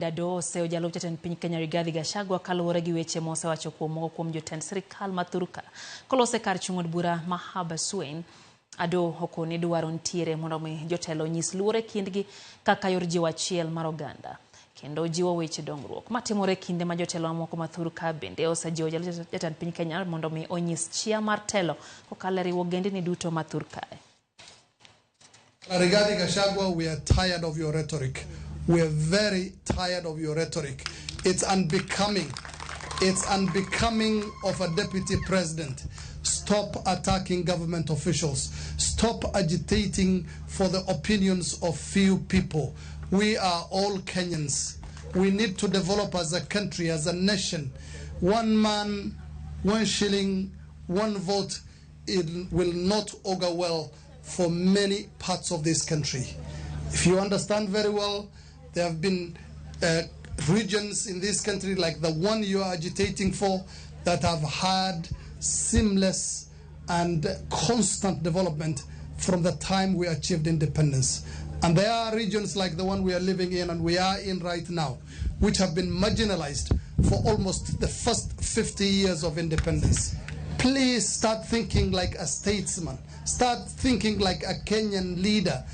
Dado seyo jalup jatend piny Kenya Rigathi Gachagua kaluwore gi weche mosewacho kuom jotend sirkal mathurka kolose kar chung'od bura Mahaba Swain. Ado okoni dwaro ntiere mondo mi jotelo nyis luore kindgi kaka yor jiwo achiel mar oganda kendo jiwo weche dongruok matimore kinde ma jotelo mamoko mathurka bende osejiwo jatend piny Kenya mondo mi onyis chia mar telo kokalo e riwo ogendini duto mathurka. Rigathi Gachagua, we are tired of your rhetoric. We are very tired of your rhetoric. It's unbecoming. It's unbecoming of a deputy president. Stop attacking government officials. Stop agitating for the opinions of few people. We are all Kenyans. We need to develop as a country, as a nation. One man, 1 shilling, 1 vote, it will not augur well for many parts of this country. If you understand very well, there have been regions in this country like the one you are agitating for that have had seamless and constant development from the time we achieved independence. And there are regions like the one we are living in and we are in right now, which have been marginalized for almost the first 50 years of independence. Please start thinking like a statesman. Start thinking like a Kenyan leader.